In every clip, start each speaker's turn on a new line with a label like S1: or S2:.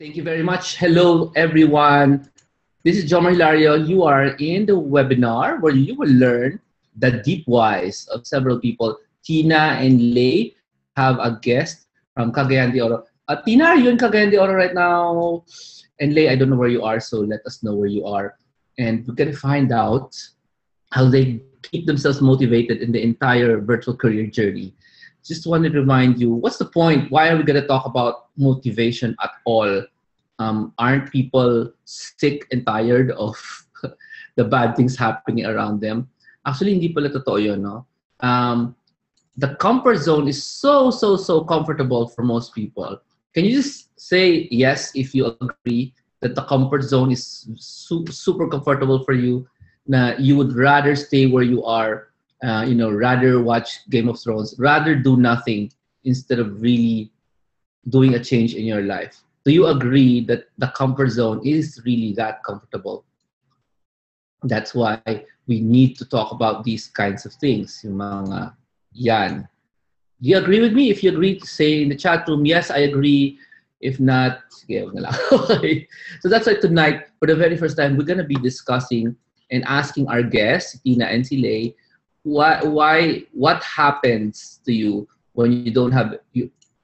S1: Thank you very much. Hello, everyone. This is Jomar Hilario. You are in the webinar where you will learn the deep whys of several people. Tina and Lay have a guest from Cagayan de Oro. Tina, are you in Cagayan de Oro right now? And Lay, I don't know where you are, so let us know where you are. And we're going to find out how they keep themselves motivated in the entire virtual career journey. Just wanted to remind you, what's the point? Why are we going to talk about motivation at all? Aren't people sick and tired of the bad things happening around them? Actually, hindi pala totoo yun, no? The comfort zone is so comfortable for most people. Can you just say yes if you agree that the comfort zone is super comfortable for you? Na you would rather stay where you are, rather watch Game of Thrones, rather do nothing instead of really doing a change in your life. Do you agree that the comfort zone is really that comfortable? That's why we need to talk about these kinds of things. Yung mga yan. Do you agree with me? If you agree, say in the chat room, yes, I agree. If not, sige, wag na lang. Okay. So that's why tonight, for the very first time, we're going to be discussing and asking our guests, Tina and Silay, what happens to you when you don't have,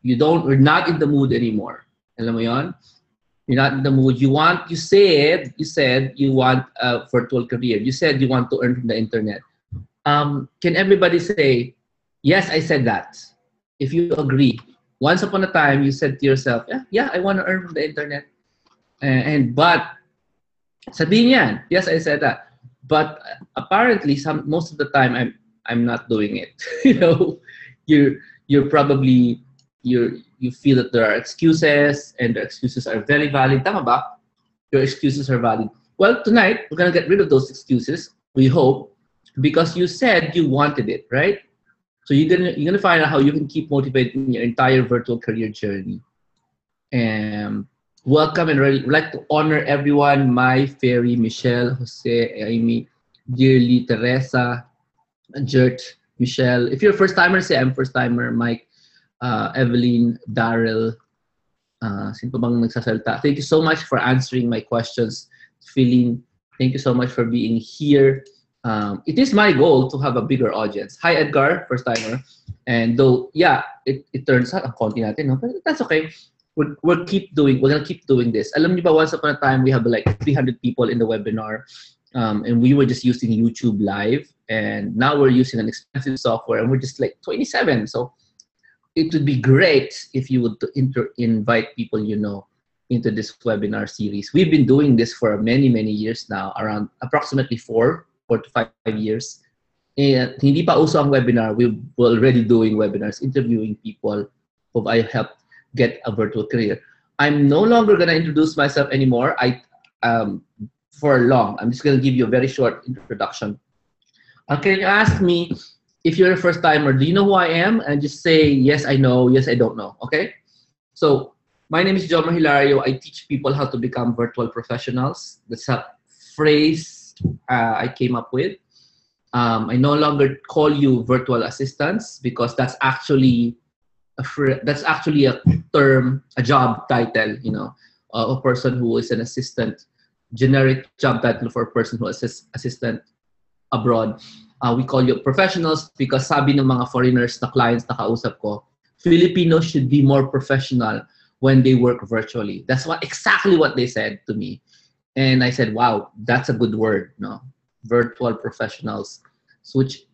S1: you're not in the mood anymore. Alam mo yon? You're not in the mood. You said you want a virtual career. You said you want to earn from the internet. Can everybody say, yes, I said that. If you agree. Once upon a time, you said to yourself, yeah, I want to earn from the internet. But, sabihin yan, yes, I said that. But apparently, most of the time, I'm not doing it. You're probably, you feel that there are excuses, and the excuses are very valid. Tama ba? Your excuses are valid. Well, tonight, we're going to get rid of those excuses, we hope, because you said you wanted it, right? So you're gonna find out how you can keep motivating your entire virtual career journey. And welcome, and we'd like to honor everyone: My Fairy, Michelle, Jose, Amy, Dearly, Teresa, Jert, Michelle. If you're a first timer, say I'm first timer. Mike, Evelyn, Daryl, sino pa bang nagsasalita? Thank you so much for answering my questions. Feeling, thank you so much for being here. It is my goal to have a bigger audience. Hi, Edgar, first timer. And though, yeah, it turns out, ang konti natin, no? But that's okay. We're gonna keep doing this. Alam niyo ba, once upon a time, we have like 300 people in the webinar, and we were just using YouTube Live, and now we're using an expensive software, and we're just like 27. So it would be great if you would invite people into this webinar series. We've been doing this for many years now, around approximately 4 to 5 years. And hindi pa uso ang webinar, we're already doing webinars, interviewing people who I helped get a virtual career. I'm no longer going to introduce myself anymore. For long, I'm just going to give you a very short introduction. Can you ask me, if you're a first timer, do you know who I am? And just say, yes, I know, yes, I don't know. Okay? So my name is Jomar Hilario. I teach people how to become virtual professionals. That's a phrase I came up with. I no longer call you virtual assistants, because that's actually a term, a job title, a person who is an assistant, generic job title for a person who is assistant abroad. We call you professionals because sabi ng mga foreigners na clients na kausap ko, Filipinos should be more professional when they work virtually. That's exactly what they said to me. And I said, wow, that's a good word, no? Virtual professionals, which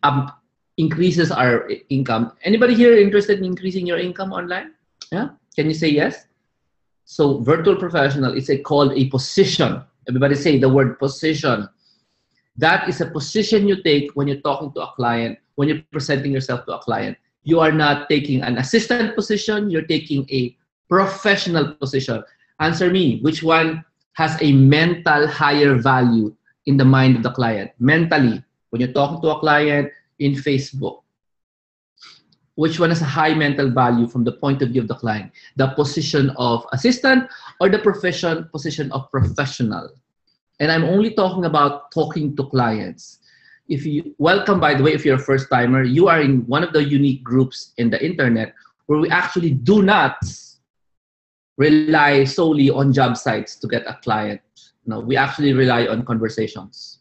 S1: increases our income. Anybody here interested in increasing your income online? Yeah? Can you say yes? So virtual professional is called a position. Everybody say the word position. That is a position you take when you're talking to a client, when you're presenting yourself to a client. You are not taking an assistant position, you're taking a professional position. Answer me, which one has a mental higher value in the mind of the client? Mentally, when you're talking to a client in Facebook, which one has a high mental value from the point of view of the client? The position of assistant or the position of professional? And I'm only talking about talking to clients. Welcome, by the way, if you're a first timer, you are in one of the unique groups in the internet where we actually do not rely solely on job sites to get a client. No, we actually rely on conversations.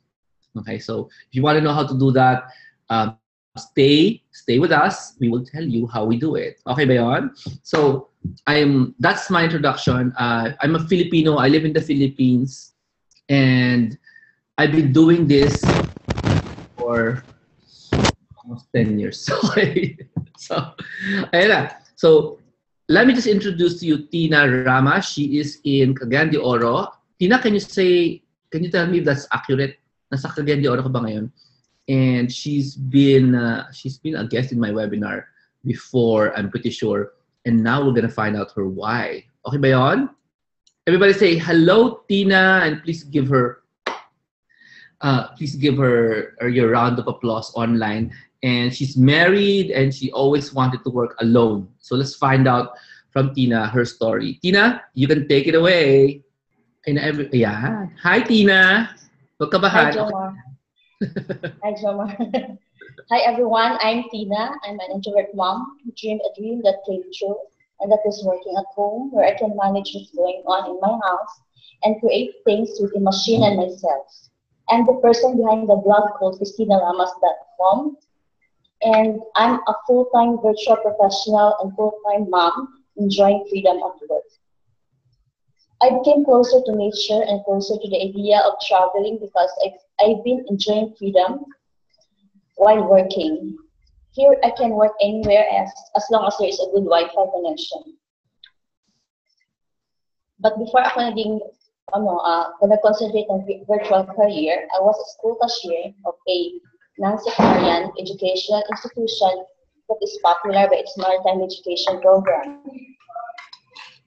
S1: Okay, so if you want to know how to do that, stay with us. We will tell you how we do it. Okay, Bayon? So that's my introduction. I'm a Filipino. I live in the Philippines, and I've been doing this for almost 10 years. So, ayun na. So, let me just introduce to you Tina Rama. She is in Cagayan de Oro. Tina, can you tell me if that's accurate? Nasa Cagayan de Oro ka ba ngayon? And she's been a guest in my webinar before, I'm pretty sure. And now we're gonna find out her why. Okay ba yun? Everybody say hello, Tina, and please give her your round of applause online. And she's married and she always wanted to work alone. So let's find out from Tina her story. Tina, you can take it away. Yeah. Hi, Tina.
S2: Hi, Jomar. Hi, Jomar. Hi, everyone. I'm Tina. I'm an introvert mom who dreamed a dream that came true and that is working at home where I can manage what's going on in my house and create things with a machine and myself. I'm the person behind the blog called ChristinaLamas.com, and I'm a full-time virtual professional and full-time mom enjoying freedom at work. I became closer to nature and closer to the idea of traveling because I've been enjoying freedom while working. Here I can work anywhere as long as there is a good Wi-Fi connection. But before ako concentrate on virtual career, I was a school cashier of a non-sectarian educational institution that is popular by its maritime education program.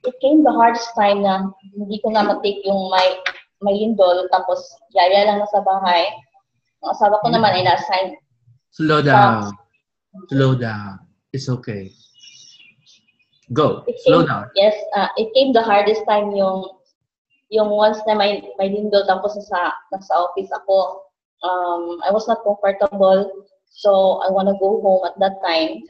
S2: It came the hardest time na hindi ko na matake yung may lindol, tapos yaya lang nasa bahay. Ang asawa ko naman ay na-assign.
S1: Slow down. It's okay. Go. Slow down.
S2: Yes, it came the hardest time yung once na may lindol, tapos nasa office ako. I was not comfortable, so I wanna go home at that time.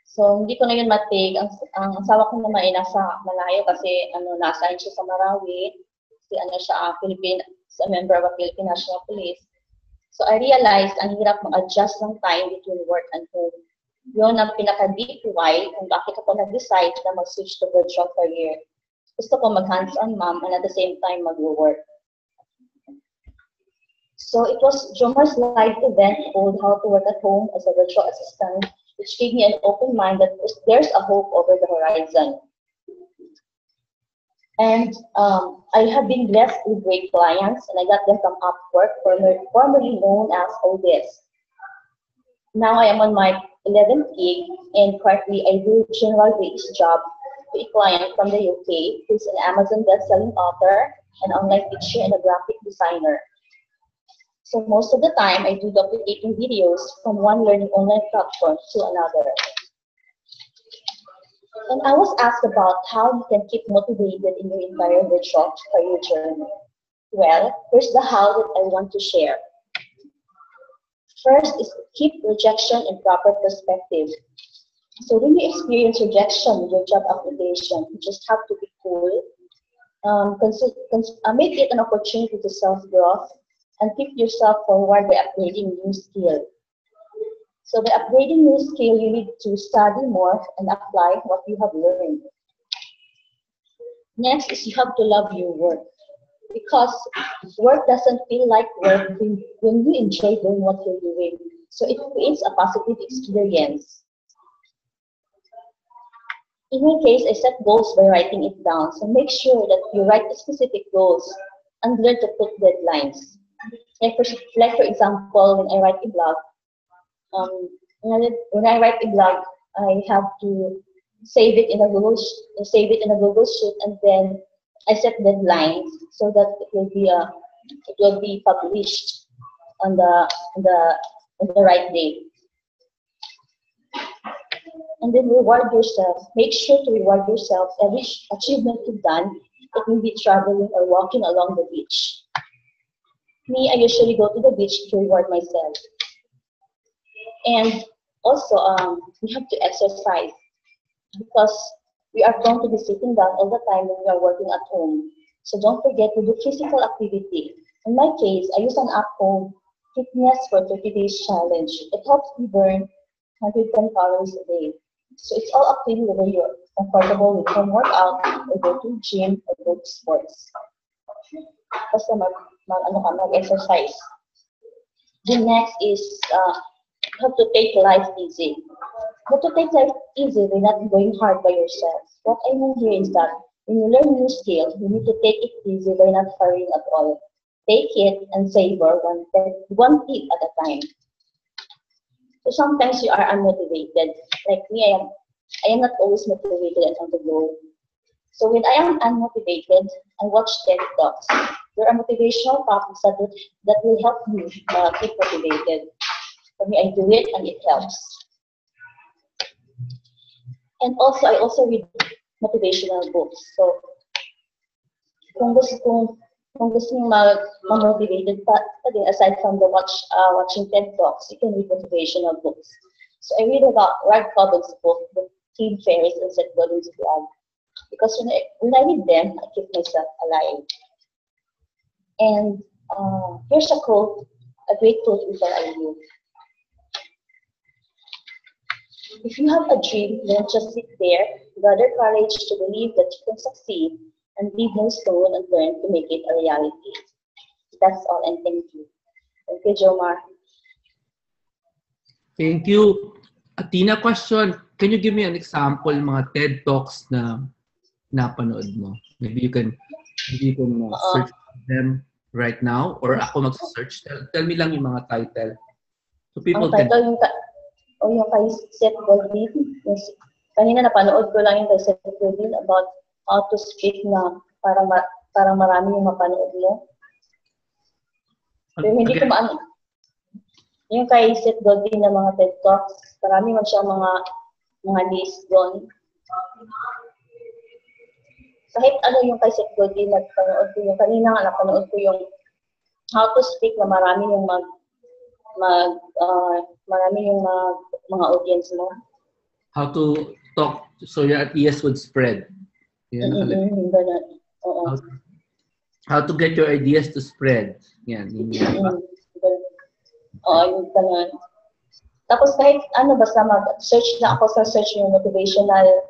S2: So, hindi ko na yun matig. Ang asawa ko naman ay nasa malayo kasi na-assign siya sa Marawi. Kasi siya, a member of a Philippine National Police. So, I realized ang hirap mag-adjust ng time between work and home. Yun ang pinaka-deep why kung bakit ako nag-decide na mag-switch to virtual career. Gusto ko mag-hands-on mom and at the same time mag-work. So, it was Jomar's live event called How to Work at Home as a Virtual Assistant, which gave me an open mind that there's a hope over the horizon. And I have been blessed with great clients, and I got them from Upwork, formerly known as Odesk. Now I am on my 11th gig, and currently I do general wage job to a client from the UK who's an Amazon best-selling author, an online teacher, and a graphic designer. So most of the time, I do duplicating videos from one learning online platform to another. And I was asked about how you can keep motivated in your entire virtual career journey. Well, here's the how that I want to share. First is keep rejection in proper perspective. So when you experience rejection with your job application, you just have to be cool. Make it an opportunity to self-growth and keep yourself forward by upgrading new skill. So by upgrading new skill, you need to study more and apply what you have learned. Next is you have to love your work, because work doesn't feel like work when you enjoy doing what you're doing. So it creates a positive experience. In my case, I set goals by writing it down. So make sure that you write specific goals and learn to put deadlines. Like for example, when I write a blog, I have to save it in a Google Sheet, and then I set deadlines so that it will be published on the right date. And then reward yourself. Make sure to reward yourself every achievement you've done. It may be traveling or walking along the beach. Me, I usually go to the beach to reward myself. And also, you have to exercise, because We are prone to be sitting down all the time when we are working at home. So don't forget to do physical activity. In my case, I use an app called Fitness for 30 Days Challenge. It helps me burn 110 calories a day. So it's all up to you whether you're comfortable with home workout or go to gym or go to sports. Basta mag-exercise. The next is how to take life easy. How to take life easy by not going hard by yourself. What I mean here is that when you learn new skills, you need to take it easy by not hurrying at all. Take it and savor one tip at a time. So sometimes you are unmotivated. Like me, I am not always motivated and on the go. So when I am unmotivated, I watch TED Talks. There are motivational topics that will help me keep motivated. For me, I do it and it helps. And also, I also read motivational books. So kung gusto mong ma-motivated pa din, aside from the watching TED Talks, you can read motivational books. So I read about Rod Cobbins' book, The Tim Ferriss and Seth Godin's blog. Because when I read them, I keep myself alive. And here's a quote, a great quote before I leave. If you have a dream, don't just sit there. Gather courage to believe that you can succeed and leave no stone unturned to make it a reality. That's all, and thank you. Thank you, Jomar.
S1: Thank you. Athena, question. Can you give me an example mga TED Talks na napanood mo? Maybe you can search them right now or ako mag-search. Tell me lang yung mga title. So people
S2: ang title yung kay Seth Godin. Kanina napanood ko lang yung kay Seth Godin about how to speak na parang marami yung mapanood mo. Pero hindi ko maano. Yung kay Seth Godin na mga TED Talks, marami man siya mga list doon. Kahit ano yung kay Seth Godin, napanood ko yung kanina nga napanood ko yung how to speak na marami yung marami yung mga audience mo. How to
S1: talk so your ideas would spread.
S2: Yan,
S1: how to get your ideas to spread. Yan.
S2: Oo, yung ganun. Tapos kahit ano, basta mag-search na ako sa search yung motivational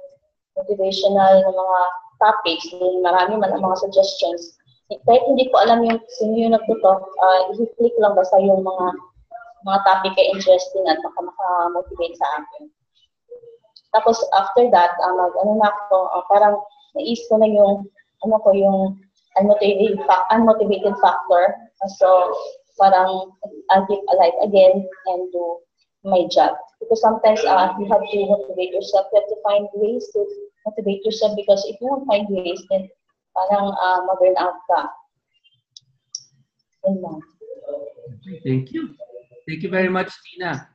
S2: na mga topics, marami man ang mga suggestions. Kahit hindi ko alam yung sino yung nagtutok, i-click lang basta yung mga topic ay interesting at maka-motivate sa akin. Tapos after that, parang nais ko na yung unmotivated factor. So parang I'll keep alive again and do my job. Because sometimes you have to motivate yourself. You have to find ways to motivate yourself because if you won't find ways, then parang ma-burn out ka.
S1: Thank you. Thank you very much, Tina.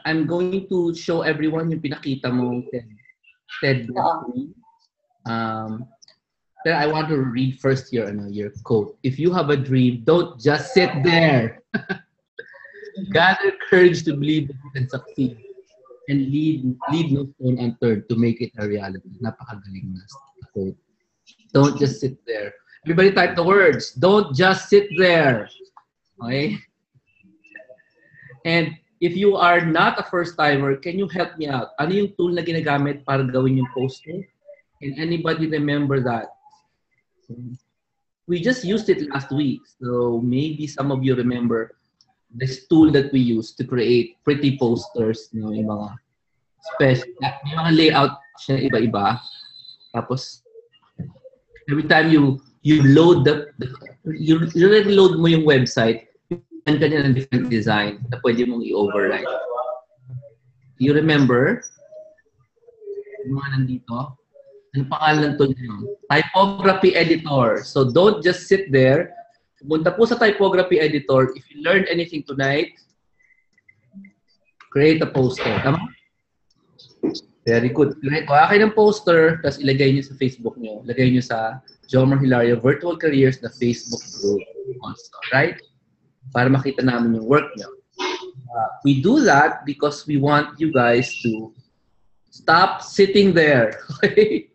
S1: I'm going to show everyone yung pinakita mong TED. Then I want to read first your quote. If you have a dream, don't just sit there. Gather courage to believe that you can succeed and leave no stone unturned to make it a reality. Napakagaling na quote. Don't just sit there. Everybody type the words. Don't just sit there. Okay? And if you are not a first-timer, can you help me out? Ano yung tool na ginagamit para gawin yung poster? Can anybody remember that? We just used it last week. So maybe some of you remember this tool that we use to create pretty posters. You know, yung mga special, yung mga layout siya iba-iba. Tapos, every time you load you load mo yung website, yan kanya ng different design na pwede mong i-override. You remember? Yung mga nandito? Ano pangalan to nyo? Typography editor. So don't just sit there. Pumunta po sa typography editor. If you learned anything tonight, create a poster. Tama? Very good. Kuha kayo ng poster, tapos ilagay nyo sa Facebook nyo. Ilagay nyo sa Jomar Hilario Virtual Careers na Facebook group also. Right? Para makita namin yung work nyo. We do that because we want you guys to Stop sitting there. Okay?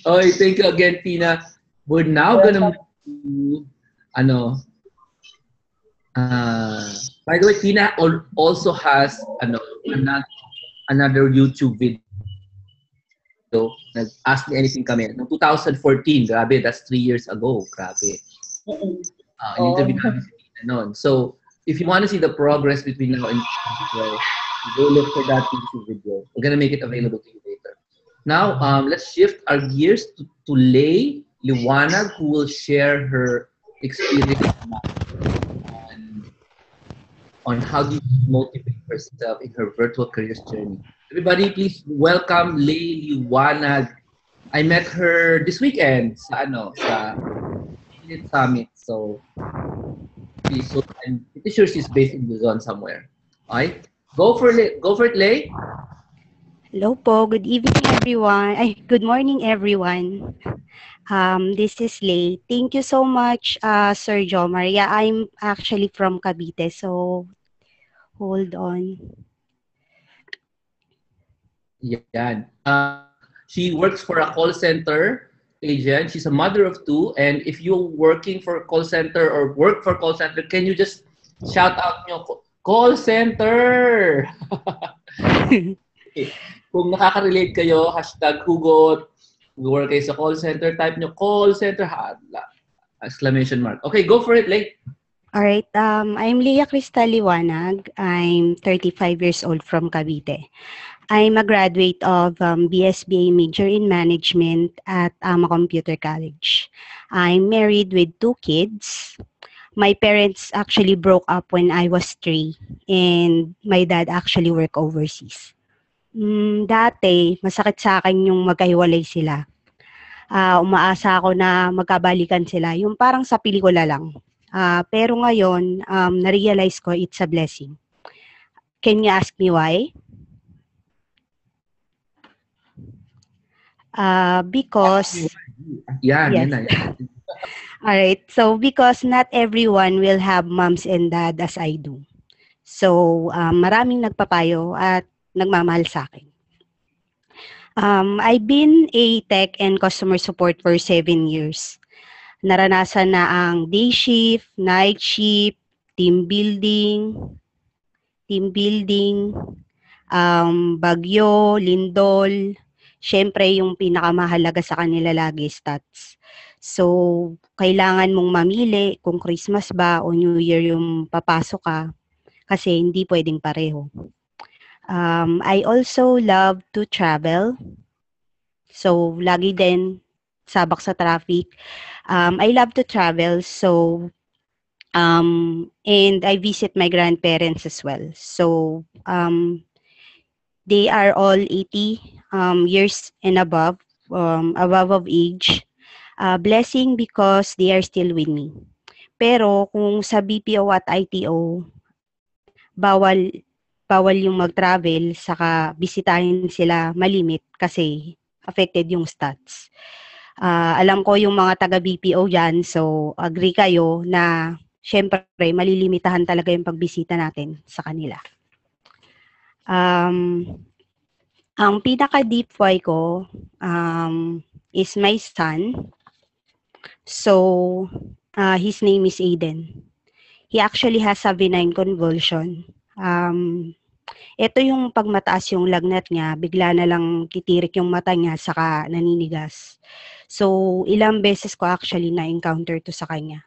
S1: Okay, thank you again, Tina. We're now gonna move to, by the way, Tina also has another YouTube video. Ask Me Anything kami. Noong 2014, grabe, that's 3 years ago. Grabe. Interview namin si Tina noon. So, if you want to see the progress between now and April, go look for that YouTube video. We're gonna make it available to you later. Now, let's shift our gears to Lay Liwanag, who will share her experience on how to motivate herself in her virtual careers journey. Everybody, please welcome Lay Liwanag. I met her this weekend sa Infinite Summit. So, I'm pretty sure she's based in Luzon somewhere. Okay? Go for it, Lay.
S3: Hello po. Good evening, everyone. Good morning, everyone. This is Lay. Thank you so much, Sir Jomar. Yeah, I'm actually from Cavite, so hold on.
S1: Yan. She works for a call center agent. She's a mother of 2. And if you're working for a call center or work for a call center, can you just shout out nyo, call center? Kung nakaka-relate kayo, #hugot, work kayo sa call center, type nyo call center, exclamation mark. Okay, go for it, Lay.
S3: All right. I'm Leah Cristal Liwanag. I'm 35 years old from Cavite. I'm a graduate of BSBA major in management at AMA Computer College. I'm married with 2 kids. My parents actually broke up when I was 3, and my dad actually worked overseas. Dati, masakit sa akin yung magkahiwalay sila. Umaasa ako na magkabalikan sila, yung parang sa pelikula lang. Pero ngayon, na-realize ko it's a blessing. Can you ask me why? Because...
S1: Yan,
S3: yes.
S1: yan.
S3: Alright, so because not everyone will have moms and dad as I do. So, maraming nagpapayo at nagmamahal sa akin. I've been a tech and customer support for 7 years. Naranasan na ang day shift, night shift, team building, bagyo, lindol. Siyempre, yung pinakamahalaga sa kanila lagi, stats. So, kailangan mong mamili kung Christmas ba o New Year yung papasok ka kasi hindi pwedeng pareho. I also love to travel. So, lagi din sabak sa traffic. I love to travel. So, and I visit my grandparents as well. So, they are all 80 years and above of age. Blessing because they are still with me. Pero kung sa BPO at ITO, bawal yung mag-travel, saka bisitahin sila malimit kasi affected yung stats. Alam ko yung mga taga-BPO dyan, so agree kayo na syempre malilimitahan talaga yung pagbisita natin sa kanila. Ang pinaka-deep why ko is my son. So, his name is Aiden. He actually has a benign convulsion. Ito yung pagmataas yung lagnat niya, bigla na lang titirik yung mata niya, saka naninigas. So, ilang beses ko actually na-encounter to sa kanya.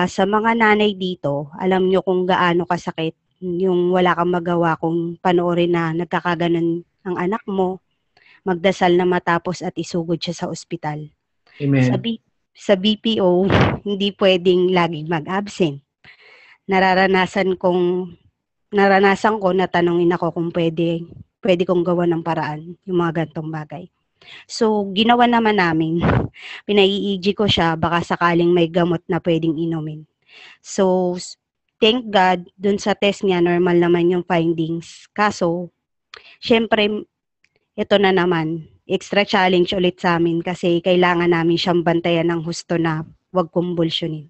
S3: Sa mga nanay dito, alam nyo kung gaano kasakit yung wala kang magawa kung panoorin na nagkakaganon ang anak mo, magdasal na matapos at isugod siya sa ospital.
S1: Amen.
S3: Sa BPO, hindi pwedeng laging mag-absent. Naranasan ko na tanongin ako kung pwede kong gawa ng paraan yung mga gantong bagay. So, ginawa naman namin. Pinai-EG ko siya, baka sakaling may gamot na pwedeng inumin. So, thank God, dun sa test niya, normal naman yung findings. Kaso, syempre, ito na naman, extra challenge ulit sa amin kasi kailangan namin siyang bantayan ng husto na wag kumbulsyonin.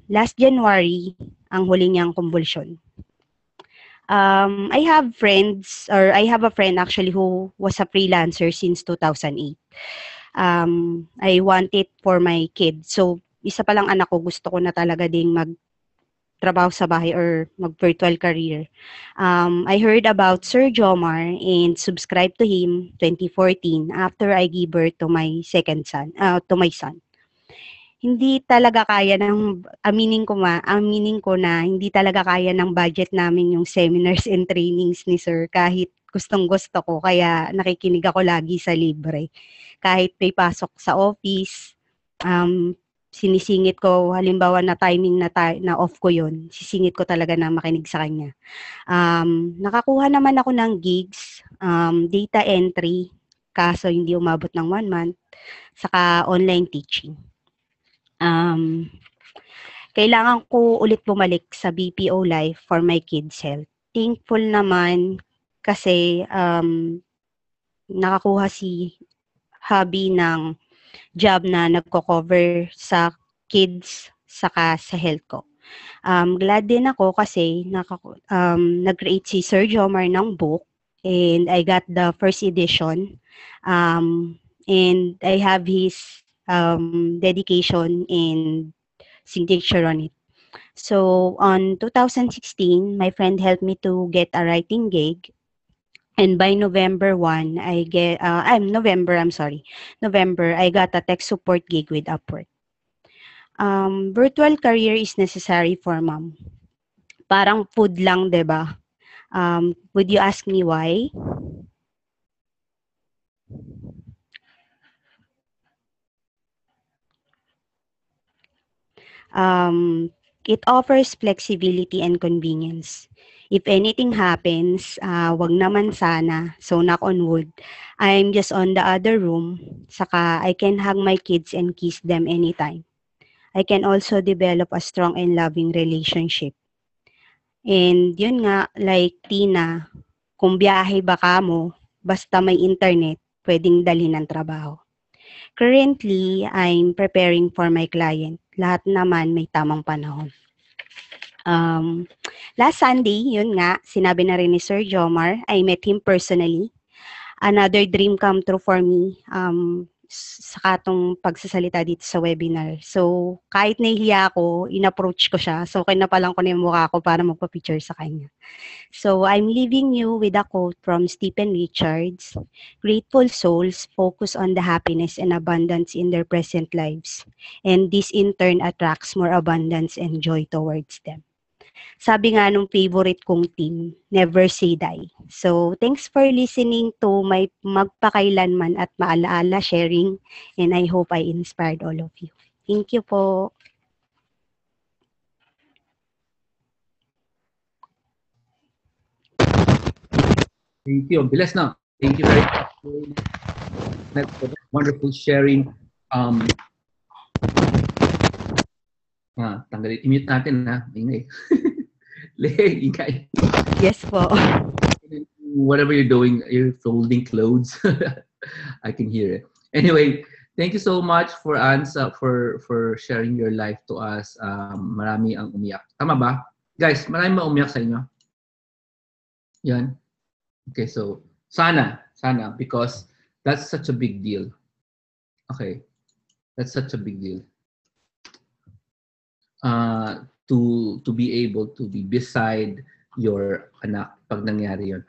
S3: Last January, ang huli niyang kumbulsyon. I have friends, or I have a friend actually who was a freelancer since 2008. I want it for my kids. So, isa pa lang anak ko, gusto ko na talaga ding magtrabaho sa bahay or mag-virtual career. I heard about Sir Jomar and subscribed to him 2014 after I gave birth to my to my son. Hindi talaga kaya ng, aminin ko na hindi talaga kaya ng budget namin yung seminars and trainings ni Sir kahit gustong-gusto ko. Kaya nakikinig ako lagi sa libre. Kahit may pasok sa office, sinisingit ko, halimbawa na timing na off ko yun, sisingit ko talaga na makinig sa kanya. Nakakuha naman ako ng gigs, data entry, kaso hindi umabot ng 1 month, saka online teaching. Kailangan ko ulit bumalik sa BPO life for my kids' health. Thankful naman kasi nakakuha si hubby ng job na nagko-cover sa kids saka sa health ko. Glad din ako kasi nag-create si Sir Jomar ng book and I got the first edition and I have his dedication and signature on it. So on 2016, my friend helped me to get a writing gig. And by November, I got a tech support gig with Upwork. Virtual career is necessary for mom. Parang food lang, 'di ba? Would you ask me why? It offers flexibility and convenience. If anything happens, wag naman sana, so knock on wood, I'm just on the other room, saka I can hug my kids and kiss them anytime. I can also develop a strong and loving relationship. And yun nga, like Tina, kung biyahe ba ka mo, basta may internet, pwedeng dalhin ng trabaho. Currently, I'm preparing for my client. Lahat naman may tamang panahon. Last Sunday, yun nga, sinabi na rin ni Sir Jomar, I met him personally. Another dream come true for me sa katong pagsasalita dito sa webinar. So, kahit nahihiya ako, in-approach ko siya. So, kinapalang ko na yung mukha ko para magpa-picture sa kanya. So, I'm leaving you with a quote from Stephen Richards. Grateful souls focus on the happiness and abundance in their present lives. And this in turn attracts more abundance and joy towards them. Sabi nga nung favorite kong team, never say die. So, thanks for listening to my magpakailanman at maalaala sharing, and I hope I inspired all of you. Thank you po.
S1: Thank you. Bilas na. Thank you very much for that wonderful sharing. Tanggalin. I-mute natin na. Ingay. Ingay.
S3: Yes po.
S1: Whatever you're doing, you're folding clothes. I can hear it. Anyway, thank you so much for Ansa for sharing your life to us. Marami ang umiyak. Tama ba? Guys, marami umiyak sa inyo. Yan. Okay, so sana because that's such a big deal. Okay. That's such a big deal. To be able to be beside your anak pag nangyari yun.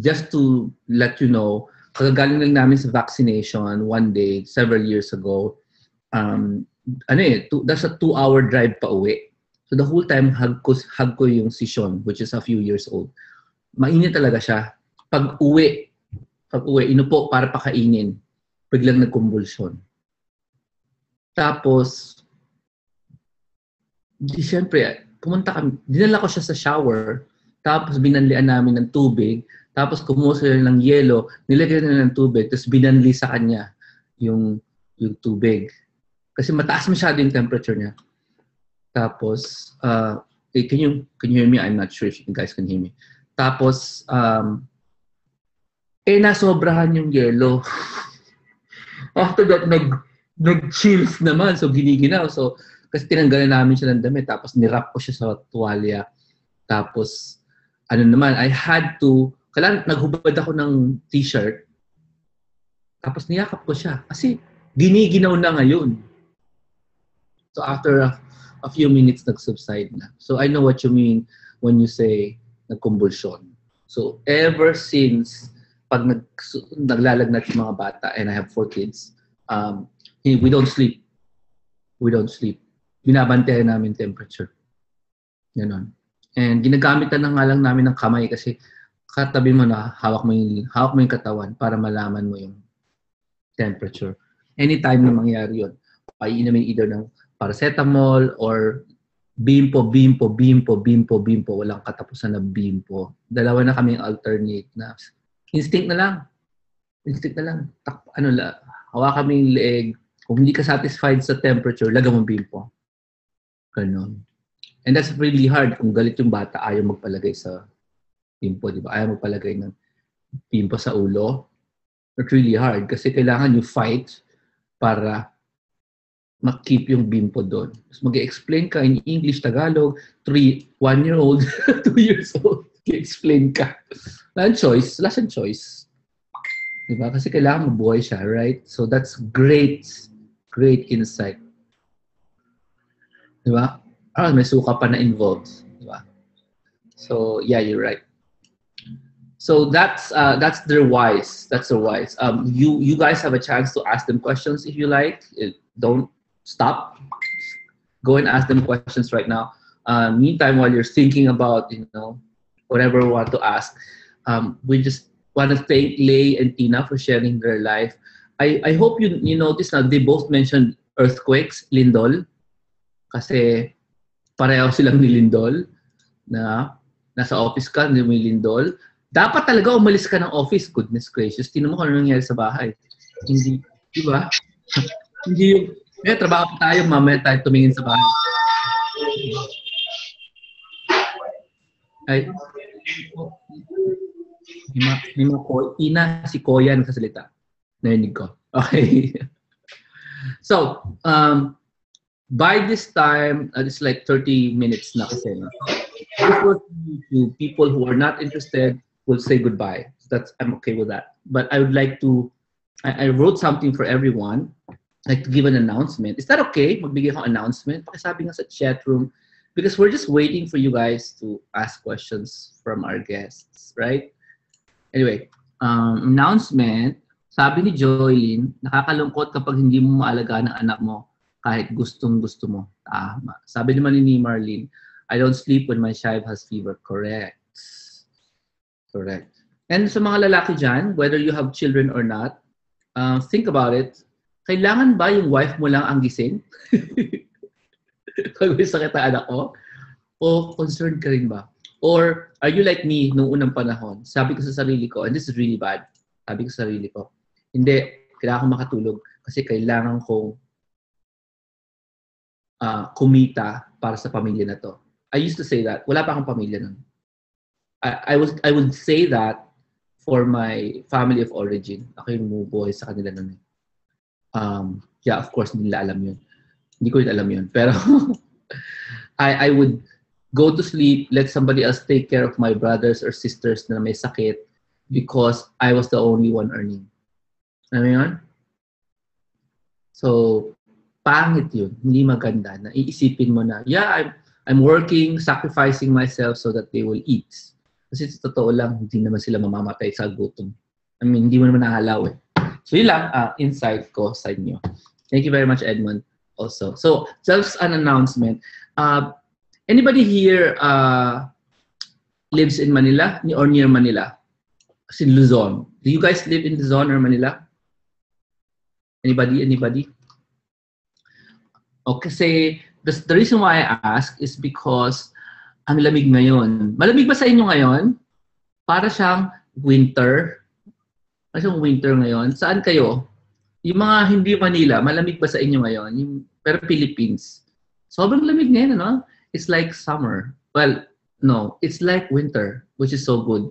S1: Just to let you know, kagagaling lang namin sa vaccination one day, several years ago. That's a 2-hour drive pa uwi. So the whole time, hug ko yung si Sean, which is a few years old. Mainit talaga siya. Pag uwi, inupo para pakainin, biglang nagkumbulsyon. Tapos, siyempre, pumunta kami, dinala ko siya sa shower, tapos binanlian namin ng tubig, tapos kumuha sila ng yelo, nilagyan na ng tubig, tapos binanli sa kanya yung tubig. Kasi mataas masyado yung temperature niya. Tapos, can you hear me? I'm not sure if you guys can hear me. Tapos, nasobrahan yung yelo. After that, nag-chills naman, so giniginaw. So, kasi tinanggalan namin siya ng damit, tapos nirap ko siya sa tuwalya. Tapos, ano naman, I had to, kailangan naghubad ako ng t-shirt, tapos niyakap ko siya. Kasi giniginaw na ngayon. So after a few minutes, nag-subside na. So I know what you mean when you say nagkumbulsyon. So ever since, pag naglalagnat yung mga bata, and I have 4 kids, we don't sleep. We don't sleep. Binabantayan namin temperature. Ganon. And ginagamit na nga lang namin ng kamay kasi katabi mo na hawak mo yung katawan para malaman mo yung temperature. Anytime na mangyari yun, paiinamin either ng paracetamol or Bimpo. Walang katapusan na Bimpo. Dalawa na kaming alternate na. Instinct na lang. Hawakan kami yung leeg. Kung hindi ka satisfied sa temperature, lagyan mo Bimpo. Ganon. And that's really hard kung galit yung bata, ayaw magpalagay sa Bimpo, di ba? Ayaw magpalagay ng Bimpo sa ulo. It's really hard kasi kailangan you fight para mag-keep yung Bimpo doon. So mag-explain ka in English, Tagalog, 1-year-old, 2 years old, mag-explain ka. Wala siyang choice. Di ba? Kasi kailangan mabuhay siya, right? So that's great insight. Di ba? May suka pa na involved. Diba? So, yeah, you're right. So that's their whys. That's their whys. You guys have a chance to ask them questions if you like. Don't stop. Go and ask them questions right now. Meantime, while you're thinking about, whatever you want to ask, we just want to thank Lay and Tina for sharing their life. I hope you notice now they both mentioned earthquakes, lindol, kasi pareho silang nilindol na nasa office ka, hindi mo lindol. Dapat talaga umalis ka ng office. Goodness gracious. Tingnan mo kung ano nangyari sa bahay. Hindi, di ba? Hindi yung, trabaho pa tayo, mamaya tayo tumingin sa bahay. Ay, Ina, si Koya nagsasalita. Narinig ko. Okay. So, by this time, it's like 30 minutes na kasi. No? Before to people who are not interested, will say goodbye. I'm okay with that. But I would like to, I wrote something for everyone, like to give an announcement. Is that okay? Magbigay ko announcement. Pakisabi nga sa chat room. Because we're just waiting for you guys to ask questions from our guests, right? Anyway, announcement. Sabi ni Joylyn, nakakalungkot kapag hindi mo maalagaan ang anak mo kahit gustong-gusto mo. Tama. Sabi naman ni Marlene, I don't sleep when my child has fever. Correct. And sa mga lalaki dyan, whether you have children or not, think about it. Kailangan ba yung wife mo lang ang gising? Pag may sakit ang anak ko? O concerned ka rin ba? Or are you like me noong unang panahon? Sabi ko sa sarili ko, and this is really bad, sabi ko sa sarili ko, hindi, kailangan kong makatulog kasi kailangan kong kumita para sa pamilya na to. I used to say that. Wala pa akong pamilya nun. I would say that for my family of origin. Ako yung bumubuhay sa kanila nun. Yeah, of course, hindi nila alam yun. Hindi ko rin alam yun. Pero I would go to sleep, let somebody else take care of my brothers or sisters na may sakit because I was the only one earning. Alam mo yun? So, pangit yun. Hindi maganda na iisipin mo na, yeah, I'm working, sacrificing myself so that they will eat. Kasi sa totoo lang, hindi naman sila mamamatay sa gutom. I mean, hindi mo naman nahalaw eh. So yun lang, insight ko sa inyo. Thank you very much, Edmund, also. So, just an announcement. Anybody here lives in Manila or near Manila? As in Luzon. Do you guys live in Luzon or Manila? Anybody? Okay, kasi the reason why I ask is because ang lamig ngayon. Malamig ba sa inyo ngayon? Para siyang winter. Para siyang winter ngayon. Saan kayo? Yung mga hindi Manila, malamig ba sa inyo ngayon? Pero Philippines. Sobrang lamig ngayon, ano? It's like summer. Well, no. It's like winter, which is so good.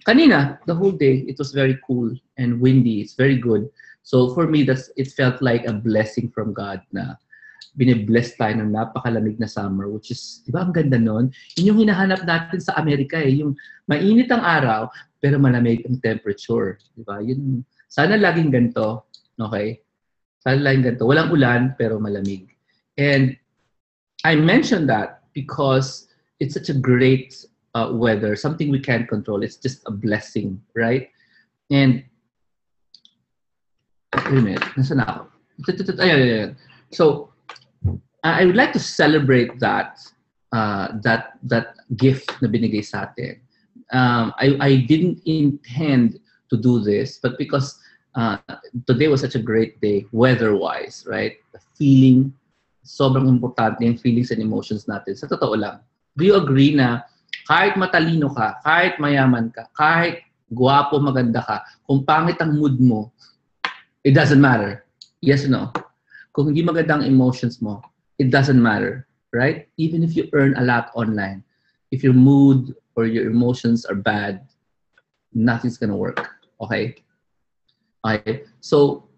S1: Kanina, the whole day, it was very cool and windy. It's very good. So for me, it felt like a blessing from God na binibless tayo ng napakalamig na summer, which is, di ba, ang ganda nun? Yun yung hinahanap natin sa Amerika eh, yung mainit ang araw, pero malamig ang temperature. Di ba? Yun, sana laging ganito, okay? Sana laging ganito. Walang ulan, pero malamig. And I mentioned that because it's such a great weather, something we can't control. It's just a blessing, right? And, wait a minute, nasaan ako? Ayan. So, I would like to celebrate that gift na binigay sa atin. I didn't intend to do this, but because today was such a great day, weather-wise, right? The feeling, sobrang importante yung feelings and emotions natin. Sa totoo lang, do you agree na kahit matalino ka, kahit mayaman ka, kahit guwapo, maganda ka, kung pangit ang mood mo, it doesn't matter. Yes or no? Kung hindi maganda ang emotions mo, it doesn't matter, right? Even if you earn a lot online, if your mood or your emotions are bad, nothing's gonna work, okay? Okay, so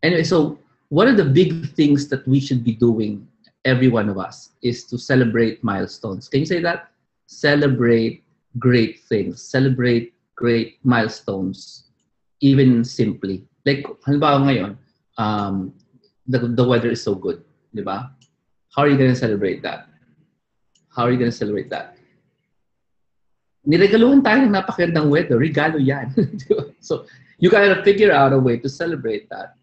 S1: anyway, so one of the big things that we should be doing, every one of us, is to celebrate milestones. Can you say that? Celebrate great things, celebrate great milestones, even simply. Like, halimbawa ngayon, the weather is so good, di ba? How are you going to celebrate that? How are you going to celebrate that? Niregaluhan tayo ng napakagandang weather. Regalo yan. So, you gotta figure out a way to celebrate that.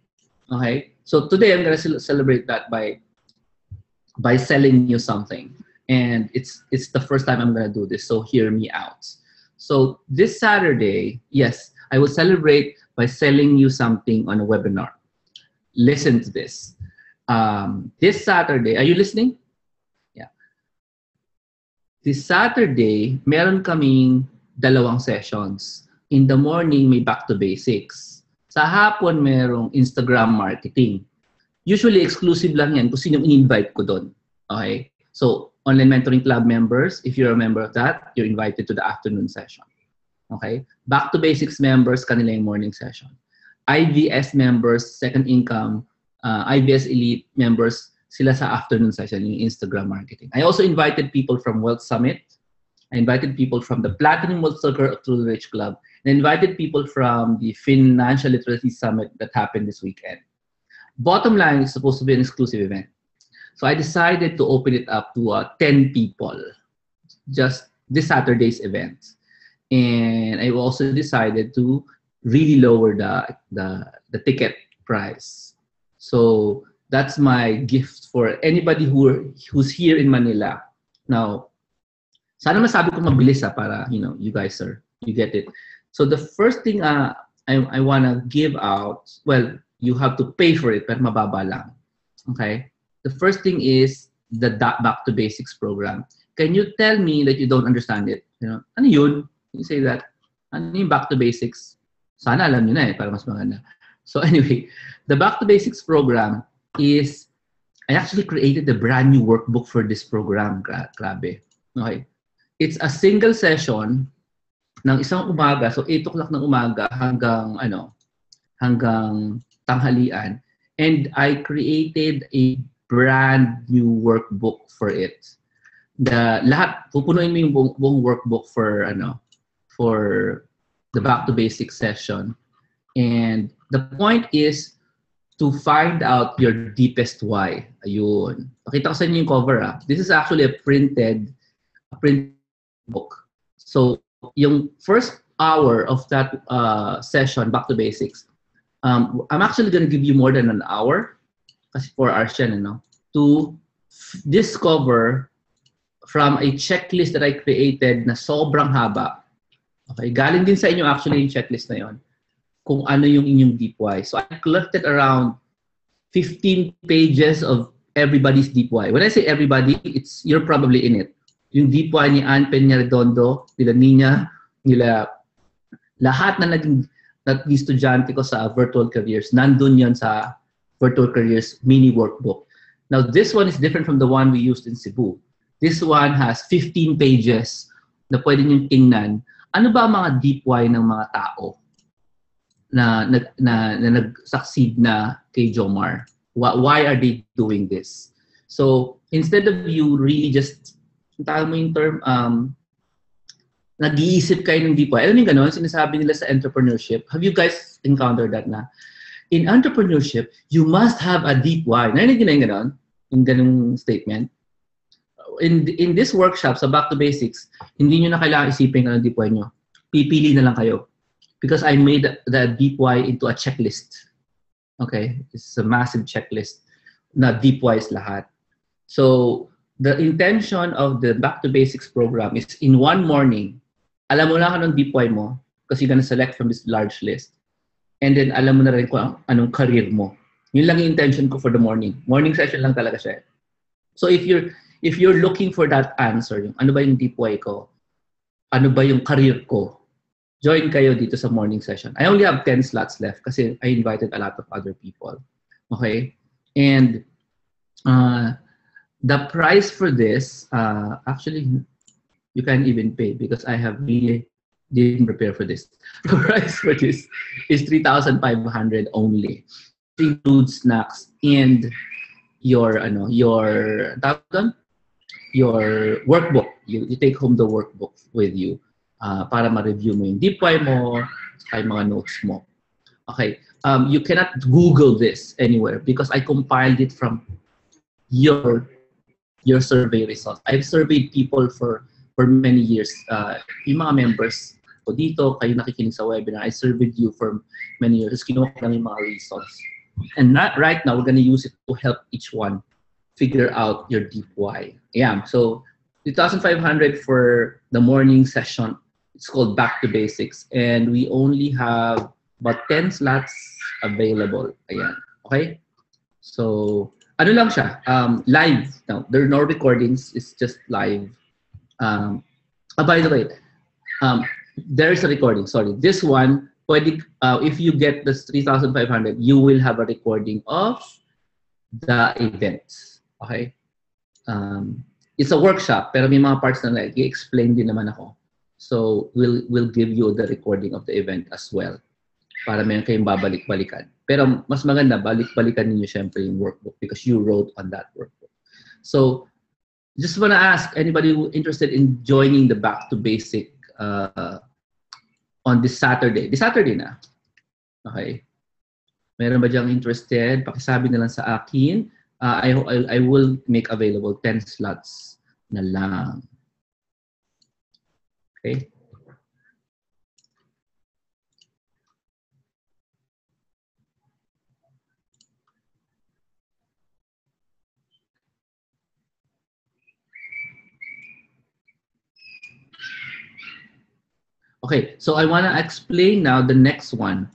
S1: Okay? So, today, I'm going to celebrate that by selling you something. And it's the first time I'm going to do this, so hear me out. So, this Saturday, yes, I will celebrate by selling you something on a webinar. Listen to this. This Saturday, are you listening? Yeah. This Saturday, meron kaming dalawang sessions. In the morning, may back to basics. Sa hapon, merong Instagram marketing. Usually, exclusive lang yan kung sinong in-invite ko doon. Okay? So, Online Mentoring Club members, if you're a member of that, you're invited to the afternoon session. Okay? Back to basics members, kanila yung morning session. IVS members, second income, IBS Elite members, sila sa afternoon session, yung Instagram marketing. I also invited people from Wealth Summit. I invited people from the Platinum Wealth Circle of True Rich Club. And I invited people from the Financial Literacy Summit that happened this weekend. Bottom line, it's supposed to be an exclusive event. So I decided to open it up to 10 people, just this Saturday's event. And I also decided to really lower the ticket price. So that's my gift for anybody who's here in Manila. Now, sana masabi ko mabilis para you guys you get it. So the first thing I wanna give out, well, you have to pay for it, pero mababa lang. Okay? The first thing is the Back to Basics program. Can you tell me that you don't understand it? Ano yun? Can you say that? Ano yung Back to Basics? Sana alam nyo na para mas maganda. So anyway, the Back to Basics program is, I actually created a brand new workbook for this program. Grabe. Okay. It's a single session ng isang umaga, so 8 o'clock ng umaga hanggang tanghalian. And I created a brand new workbook for it. Pupunuin mo yung buong workbook for the Back to Basics session. And the point is to find out your deepest why. Ayun. Pakita ko sa inyo yung cover. This is actually a printed book. So, yung first hour of that session, Back to Basics, I'm actually going to give you more than an hour, kasi 4 hours yan, to discover from a checklist that I created na sobrang haba. Okay, galing din sa inyo actually yung checklist na yon, kung ano yung inyong deep why. So I collected around 15 pages of everybody's deep why. When I say everybody, you're probably in it. Yung deep why ni Ann Peña-Redondo, nila Nina, nila lahat na naging estudyante ko sa Virtual Careers, nandun yon sa Virtual Careers mini workbook. Now, this one is different from the one we used in Cebu. This one has 15 pages na pwede niyong tingnan. Ano ba ang mga deep why ng mga tao na nag-succeed na kay Jomar? Why are they doing this? So instead of you really just, tawag mo yung term, nag-iisip kayo ng deep why. Alam mo yung ganon, sinasabi nila sa entrepreneurship. Have you guys encountered that na? In entrepreneurship, you must have a deep why. Narinig nyo na yung ganon? Yung ganong statement. In this workshop, sa Back to Basics, hindi nyo na kailangan isipin ang deep why nyo. Pipili na lang kayo. Because I made the deep why into a checklist. Okay? It's a massive checklist na deep whys lahat. So, the intention of the Back to Basics program is in one morning, alam mo lang anong deep why mo because you're gonna select from this large list. And then, alam mo na rin kung anong career mo. Yun lang yung intention ko for the morning. Morning session lang talaga siya. So, if you're looking for that answer, yung ano ba yung deep why ko? Ano ba yung career ko? Join kayo dito sa morning session. I only have 10 slots left kasi I invited a lot of other people. Okay? And the price for this, actually, you can't even pay because I have really didn't prepare for this. The price for this is 3,500 only. It includes snacks and your workbook. You take home the workbook with you para ma-review mo yung deep why mo, saka yung mga notes mo. Okay. You cannot Google this anywhere because I compiled it from your survey results. I've surveyed people for many years. Yung mga members ko dito, kayo nakikinig sa webinar, I surveyed you for many years. Kinuha ko lang yung mga results. And right now, we're going to use it to help each one figure out your deep why. Yeah, so 2,500 for the morning session. It's called Back to Basics. And we only have about 10 slots available. Ayan. Okay? So, ano lang siya? Live. Now, there are no recordings. It's just live. By the way, there is a recording. Sorry. This one, if you get this 3,500, you will have a recording of the events. Okay? It's a workshop, pero may mga parts na like, i-explain din naman ako. So, we'll give you the recording of the event as well. Para meron kayong babalik-balikan. Pero mas maganda, balik-balikan ninyo syempre yung workbook because you wrote on that workbook. So, just want to ask anybody who interested in joining the Back to Basic on this Saturday. This Saturday na. Okay. Meron ba diyang interested? Pakisabi na lang sa akin. I will make available 10 slots na lang. Okay. Okay, so I want to explain now the next one.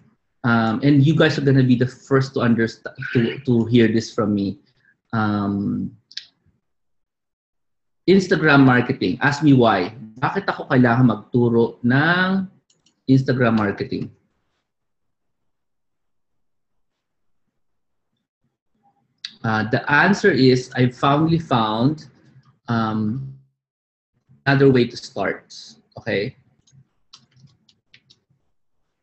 S1: And you guys are going to be the first to understand, to hear this from me. Instagram marketing. Ask me why. Bakit ako kailangan magturo ng Instagram marketing? The answer is I finally found another way to start. Okay?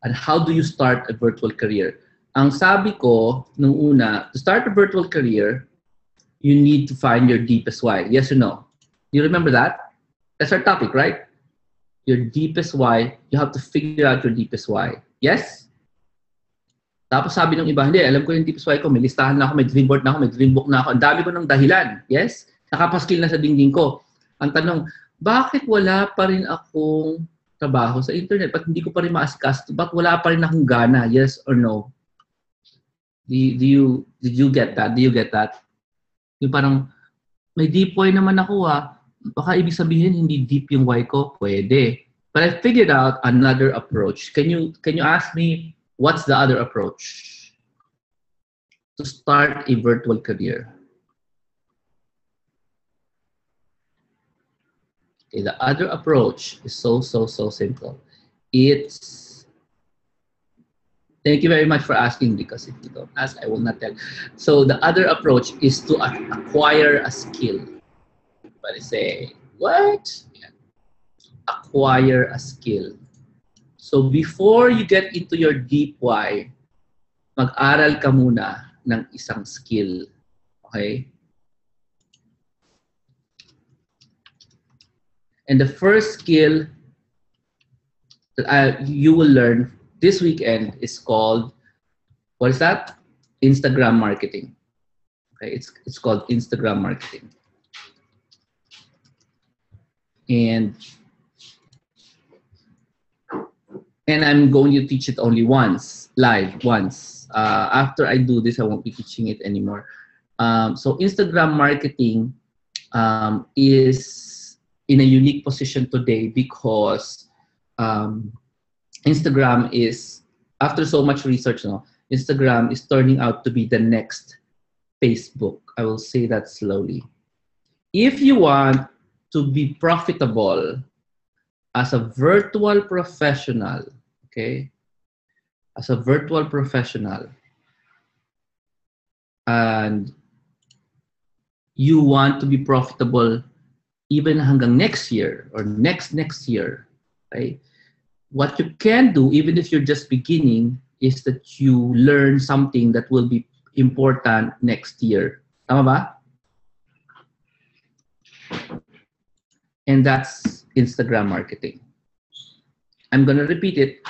S1: And how do you start a virtual career? Ang sabi ko nung una, to start a virtual career, you need to find your deepest why. Yes or no? Do you remember that? That's our topic, right? Your deepest why. You have to figure out your deepest why. Yes? Tapos sabi ng iba, hindi, alam ko yung deepest why ko. May listahan na ako, may dream board na ako, may dream book na ako. Ang dami ko ng dahilan. Yes? Nakapaskil na sa dingding ko. Ang tanong, bakit wala pa rin akong trabaho sa internet? Ba't hindi ko pa rin ma-asikaso? Ba't wala pa rin akong gana? Yes or no? Did you get that? Do you get that? Yung parang, may deep why naman ako Baka ibig sabihin hindi deep yung why ko? Pwede. But I figured out another approach. Can you ask me what's the other approach to start a virtual career? Okay, the other approach is so simple. It's, thank you very much for asking, because if you don't ask, I will not tell. So the other approach is to acquire a skill. But say, what? Yeah. Acquire a skill. So before you get into your deep why, mag-aral ka muna ng isang skill. Okay? And the first skill that you will learn this weekend is called, what is that? Instagram marketing. Okay, it's called Instagram marketing. And I'm going to teach it only once, live, once. After I do this, I won't be teaching it anymore. So Instagram marketing is in a unique position today because Instagram is, after so much research, Instagram is turning out to be the next Facebook. I will say that slowly. If you want to be profitable as a virtual professional, okay, as a virtual professional, and you want to be profitable even hanggang next year or next year, okay, what you can do, even if you're just beginning, is that you learn something that will be important next year. Tama ba? And that's Instagram marketing. I'm going to repeat it.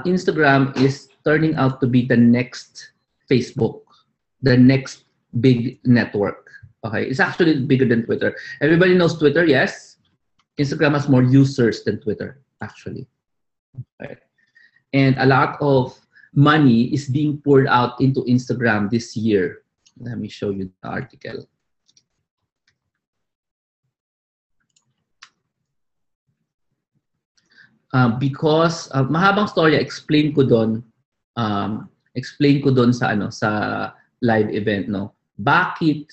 S1: Instagram is turning out to be the next Facebook, the next big network. Okay, it's actually bigger than Twitter. Everybody knows Twitter, yes. Instagram has more users than Twitter, actually. Okay. And a lot of money is being poured out into Instagram this year. Let me show you the article. Because mahabang story, explain ko doon sa live event, no. Bakit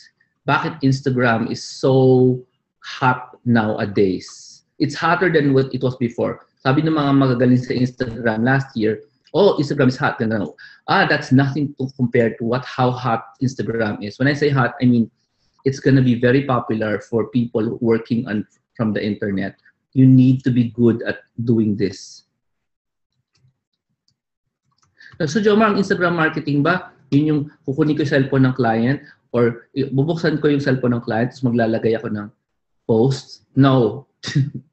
S1: Instagram is so hot nowadays? It's hotter than what it was before. Sabi ng mga magagaling sa Instagram last year, oh, Instagram is hot. No. That's nothing to compare to how hot Instagram is. When I say hot, I mean it's going to be very popular for people working from the internet. You need to be good at doing this. So, Jomar, ang Instagram marketing ba, yun yung kukunin ko yung cellphone ng client or bubuksan ko yung cellphone ng client tapos maglalagay ako ng posts? No.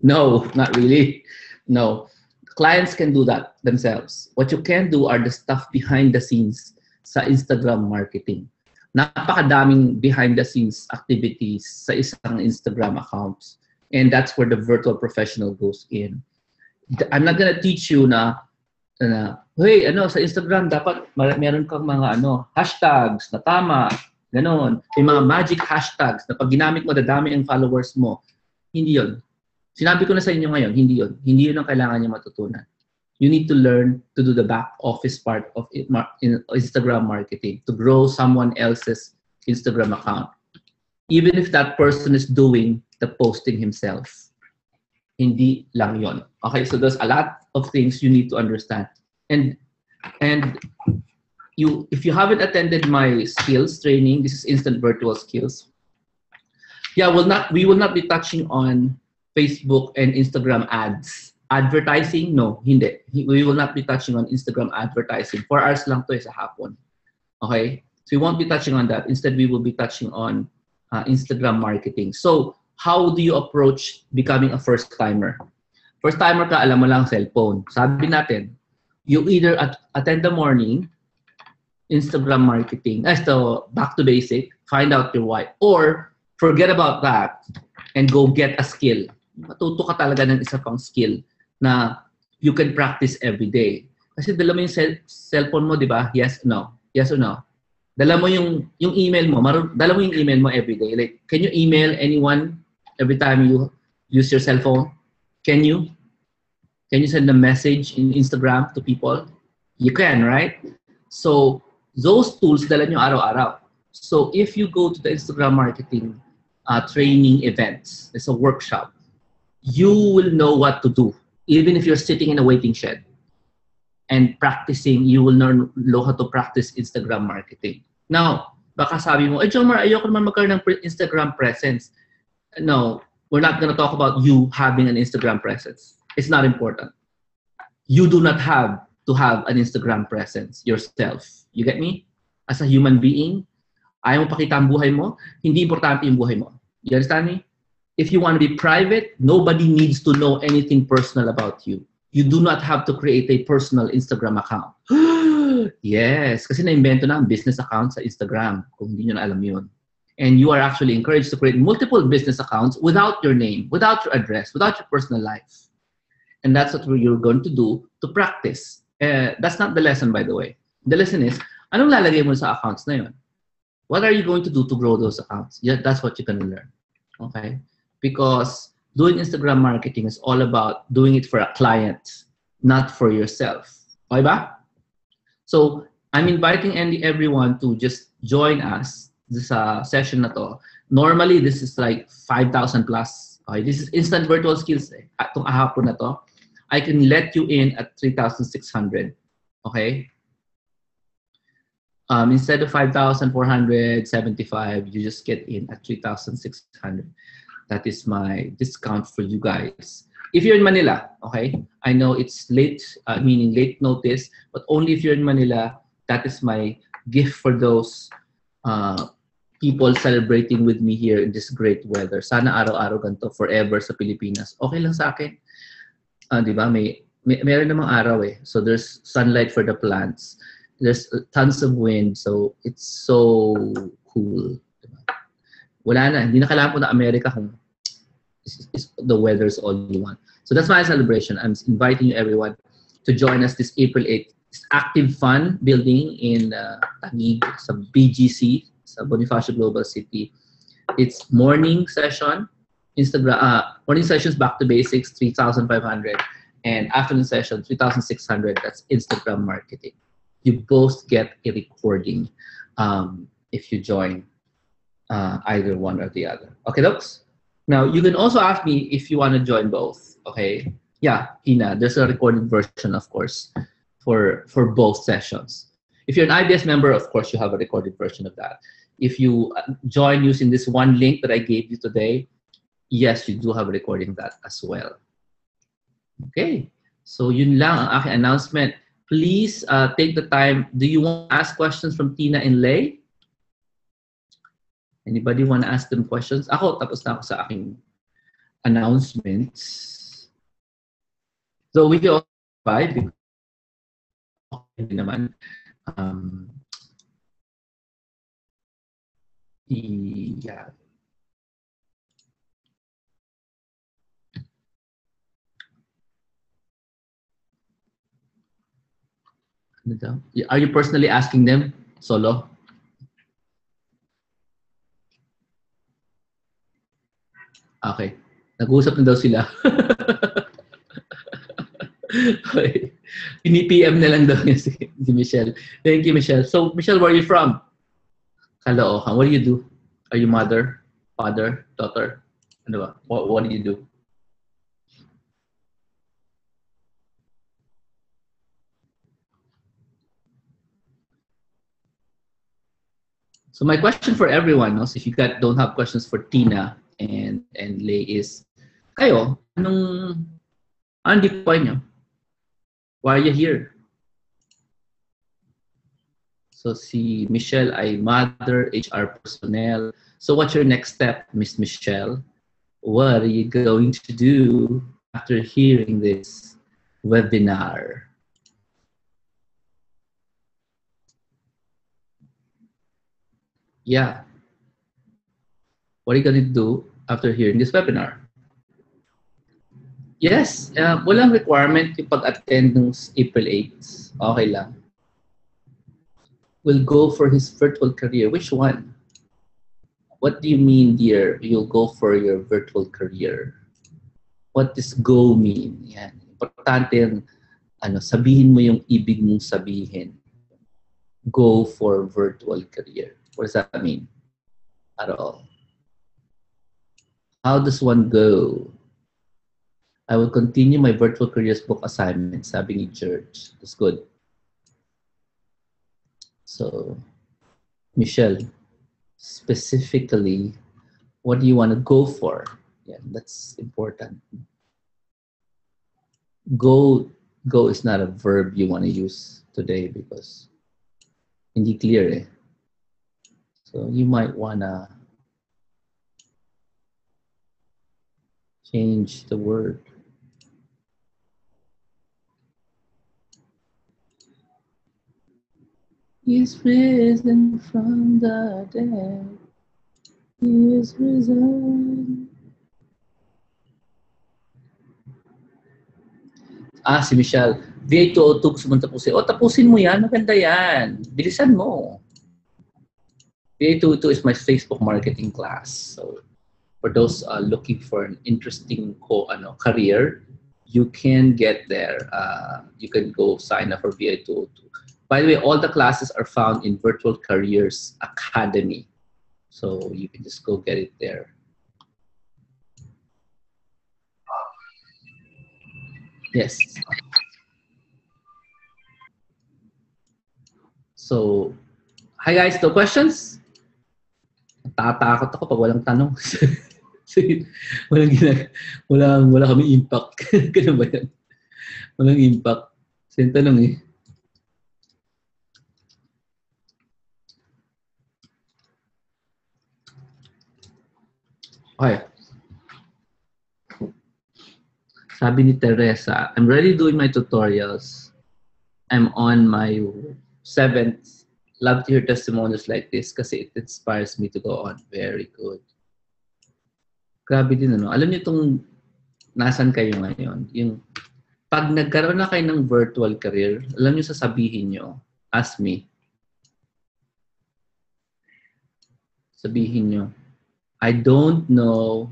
S1: No, not really. No. Clients can do that themselves. What you can do are the stuff behind the scenes sa Instagram marketing. Napakadaming behind the scenes activities sa isang Instagram accounts. And that's where the virtual professional goes in. I'm not gonna teach you na hey, sa Instagram dapat meron kang mga hashtags na tama, ganon. May mga magic hashtags na pag ginamit mo, dadami ang followers mo. Hindi yun. Sinabi ko na sa inyo ngayon, hindi yun. Hindi yun ang kailangan niyo matutunan. You need to learn to do the back office part of Instagram marketing, to grow someone else's Instagram account. Even if that person is doing the posting himself. Hindi lang yon. Okay, so there's a lot of things you need to understand. And if you haven't attended my skills training, this is instant virtual skills. Yeah, we will not be touching on Facebook and Instagram ads. Advertising, no, hindi. We will not be touching on Instagram advertising. 4 hours lang to sa hapon. Okay? So we won't be touching on that. Instead, we will be touching on Instagram marketing. So, how do you approach becoming a first-timer? First-timer ka, alam mo lang cellphone. Sabi natin, you either attend the morning, Instagram marketing, so back to basic, find out your why, or forget about that and go get a skill. Matuto ka talaga ng isa pang skill na you can practice every day. Kasi dala mo yung cellphone mo, di ba? Yes, no. Yes or no? Dala mo yung email mo. Dala mo yung email mo every day. Like, can you email anyone every time you use your cell phone? Can you? Can you send a message in Instagram to people? You can, right? So, those tools dala nyo araw-araw. So, if you go to the Instagram marketing training events, it's a workshop, you will know what to do. Even if you're sitting in a waiting shed and practicing, you will know how to practice Instagram marketing. Now, baka sabi mo, Jomar, ayoko naman magkaroon ng Instagram presence. No, we're not going to talk about you having an Instagram presence. It's not important. You do not have to have an Instagram presence yourself. You get me? As a human being, ayaw mo pakita ang buhay mo, hindi importante yung buhay mo. You understand me? If you want to be private, nobody needs to know anything personal about you. You do not have to create a personal Instagram account. Yes, kasi na-invento na ang business account sa Instagram, kung hindi nyo na alam yun. And you are actually encouraged to create multiple business accounts without your name, without your address, without your personal life. And that's what you're going to do to practice. That's not the lesson, by the way. The lesson is, anong lalagay mo sa accounts na yun? What are you going to do to grow those accounts? Yeah, that's what you're going to learn. Okay? Because doing Instagram marketing is all about doing it for a client, not for yourself. Okay ba? So, I'm inviting everyone to just join us this session na to. Normally, this is like 5,000 plus. Okay? This is instant virtual skills. Itong ahapon na to. I can let you in at 3,600. Okay? Instead of 5,475, you just get in at 3,600. That is my discount for you guys. If you're in Manila, okay? I know it's late, meaning late notice, but only if you're in Manila, that is my gift for those people celebrating with me here in this great weather. Sana araw-araw ganito, forever sa Pilipinas. Okay lang sa akin. Di ba? Meron namang araw eh. So there's sunlight for the plants. There's tons of wind. So it's so cool. Diba? Wala na. Hindi na kailangan po na Amerika kung the weather's all you want. So that's my celebration. I'm inviting you everyone to join us this April 8th. It's active fun building in Taguig, sa BGC, sa Bonifacio Global City. It's morning session. Morning sessions back to basics 3,500 and afternoon session 3,600. That's Instagram marketing. You both get a recording if you join either one or the other. Okay, folks. Now you can also ask me if you want to join both. Okay, yeah, Tina, there's a recorded version, of course, for both sessions. If you're an IBS member, of course, you have a recorded version of that. If you join using this one link that I gave you today, yes, you do have a recording of that as well. Okay, so yun lang ang aking announcement. Please take the time. Do you want to ask questions from Tina and Lay? Anybody want to ask them questions? Ako, tapos na ako sa aking announcements. So we can also buy because okay naman. Yeah. Are you personally asking them solo? Okay. Nag-uusap na daw sila. Okay. Ini-PM na lang daw niya si Michelle. Thank you, Michelle. So, Michelle, where are you from? Caloocan. What do you do? Are you mother, father, daughter? Ano ba? What do you do? So my question for everyone, so if you don't have questions for Tina and Lay is, kayo, anong point nyo? Why are you here? So si Michelle ay mother, HR personnel. So what's your next step, Miss Michelle? What are you going to do after hearing this webinar? Yeah. What are you going to do after hearing this webinar? Yes, walang requirement yung pag-attend ng April 8. Okay lang. Will go for his virtual career. Which one? What do you mean, dear? You'll go for your virtual career. What does go mean? Yan. Importante yung sabihin mo yung ibig mong sabihin. Go for virtual career. What does that mean? At all. How does one go? I will continue my virtual careers book assignment, sabi ni George. That's good. So, Michelle, specifically, what do you want to go for? Yeah, that's important. Go is not a verb you want to use today because hindi clear eh. So you might wanna Change the word. He is risen from the dead. He is risen. Si Michelle. VA202 gusto mong tapusin. Tapusin mo yan. Maganda yan. Bilisan mo. VA202 is my Facebook marketing class. So, for those looking for an interesting career, you can get there. You can go sign up for VA202. By the way, all the classes are found in Virtual Careers Academy. So you can just go get it there. Yes. So, hi guys, no questions? Tatakot ako pag walang tanong. Wala kami impact. Ganun ba yan? Walang impact. Sino tanong eh? Okay. Sabi ni Teresa, I'm already doing my tutorials. I'm on my 7th. Love to hear testimonials like this kasi it inspires me to go on. Very good. Grabe din, ano? Alam niyo itong nasan kayo ngayon? Yung pag nagkaroon na kayo ng virtual career, alam niyo sasabihin niyo, ask me. Sabihin niyo, I don't know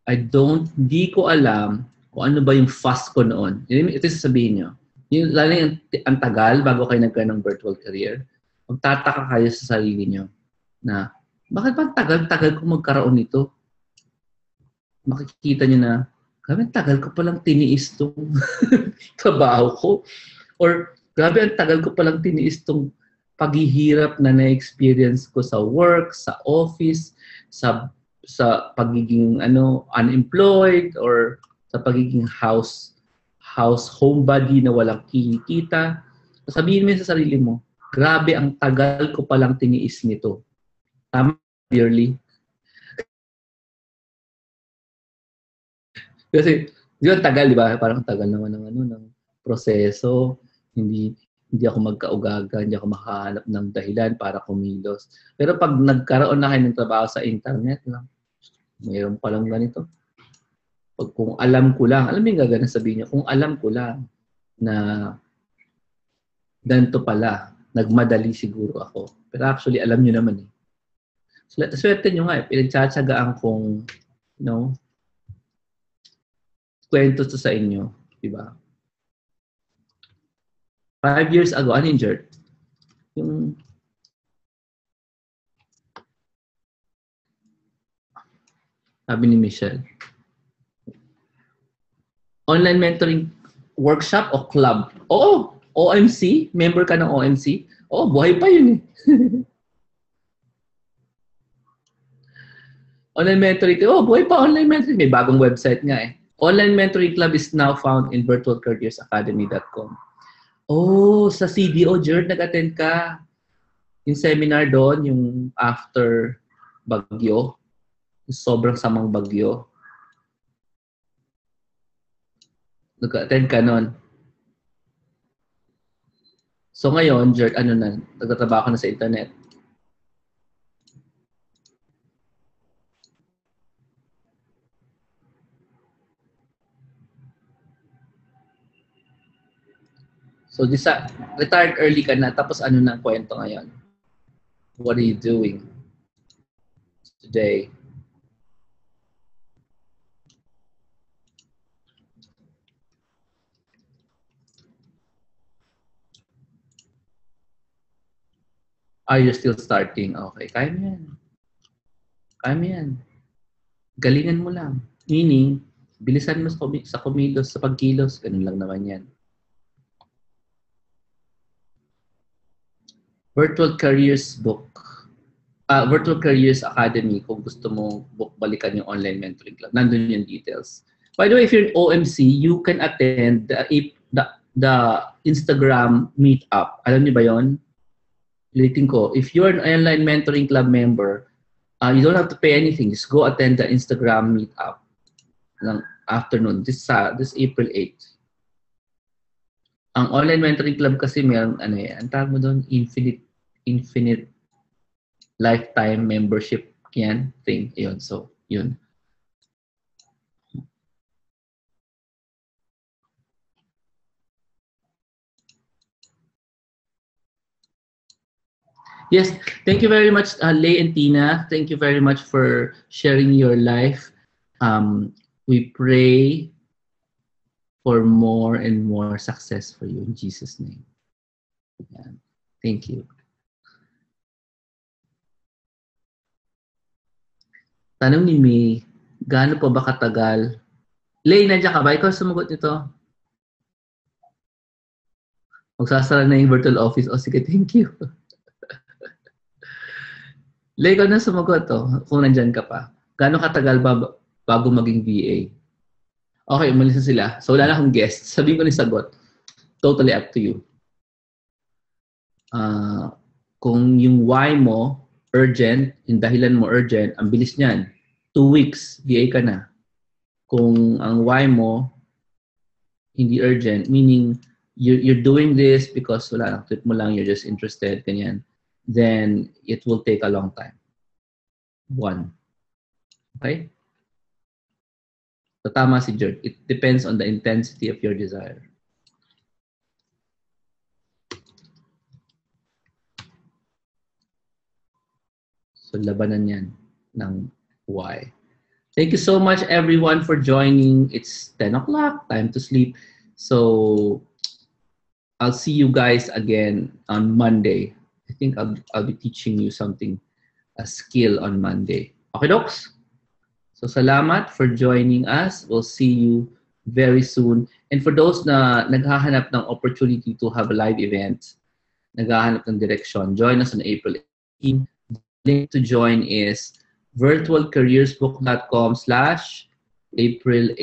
S1: hindi ko alam kung ano ba yung fast ko noon. Ito yung sasabihin nyo. Yung, lalo yung ang tagal bago kayo nagkaroon ng virtual career, magtataka kayo sa sarili nyo na, bakit ba tagal-tagal ko magkaroon nito? Makikita nyo na, grabe, tagal ko palang tiniis tong trabaho ko. Or, grabe, ang tagal ko palang tiniis tong paghihirap na na-experience ko sa work, sa office, sa pagiging unemployed, or sa pagiging homebody na walang kinikita. Sabihin mo sa sarili mo, grabe, ang tagal ko palang tiniis nito. Tama, dearly? Kasi, di ba tagal, di ba? Parang tagal naman ng proseso. Hindi ako magkaugaga, hindi ako makahanap ng dahilan para kumilos. Pero pag nagkaroon na kayo ng trabaho sa internet lang, mayroon pa lang ganito. Pag kung alam ko lang, alam mo yung gagana sabihin niyo, kung alam ko lang na ganito pala, nagmadali siguro ako. Pero actually, alam niyo naman eh. Swerte niyo nga eh, pinagtsatsagaan kong, kwento to sa inyo, di ba? 5 years ago, uninjured. Yung sabi ni Michelle. Online mentoring workshop o club? Oo, OMC. Member ka ng OMC? Oo, buhay pa yun eh. Online mentoring. Buhay pa online mentoring. May bagong website nga eh. Online mentoring club is now found in virtualcareersacademy.com. Sa CDO, Jerd, nag-attend ka. Yung seminar doon, yung after bagyo. Yung sobrang samang bagyo. Nag-attend ka noon. So ngayon, Jerd, nagtatrabaho ka na sa internet. So, retired early ka na, tapos ano na ang kwento ngayon? What are you doing today? Are you still starting? Okay, kaya mo yan. Kaya mo yan. Galingan mo lang. Meaning, bilisan mo sa kumilos, sa pagkilos. Ganun lang naman yan. Virtual Careers book. Virtual Careers Academy, kung gusto mo balikan yung online mentoring club. Nandun yung details. By the way, if you're in OMC, you can attend the Instagram meetup. Alam niyo ba yon? Ulitin ko, if you're an online mentoring club member, You don't have to pay anything. Just go attend the Instagram meetup ng afternoon. This April 8th. Ang online mentoring club kasi meron ano yan, ang tawag mo doon, infinite lifetime membership yan thing. Ayun, so yun. Yes, thank you very much, Lay and Tina. Thank you very much for sharing your life. We pray for more and more success for you in Jesus' name. Yeah. Thank you. Tanong ni May, gaano pa ba katagal? Lay, nandiyan ka ba? Ikaw sumagot nito. Magsasara na yung virtual office. O sige, thank you. Lay, ikaw na sumagot kung nandyan ka pa. Gaano katagal ba bago maging VA? Okay, umalis na sila. So wala na akong guest. Sabihin ko na yung sagot. Totally up to you. Kung yung why mo, urgent, yung dahilan mo urgent, ang bilis niyan. 2 weeks, VA ka na. Kung ang why mo, hindi urgent, meaning you're doing this because wala lang, trip mo lang, you're just interested, ganyan, then it will take a long time. 1. Okay? So, tama si Jerk. It depends on the intensity of your desire. So, labanan yan ng why. Thank you so much, everyone, for joining. It's 10 o'clock, time to sleep. So, I'll see you guys again on Monday. I think I'll be teaching you something, a skill on Monday. Okay, docs? So, salamat for joining us. We'll see you very soon. And for those na naghahanap ng opportunity to have a live event, naghahanap ng direction, join us on April 18. The link to join is virtualcareersbook.com/April 8.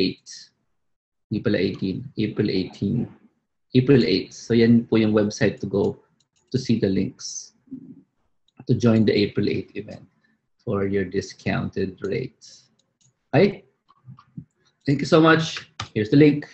S1: Hindi pala 18. April 18. April 8. So, yan po yung website to go to see the links to join the April 8 event for your discounted rates. Okay? Thank you so much. Here's the link.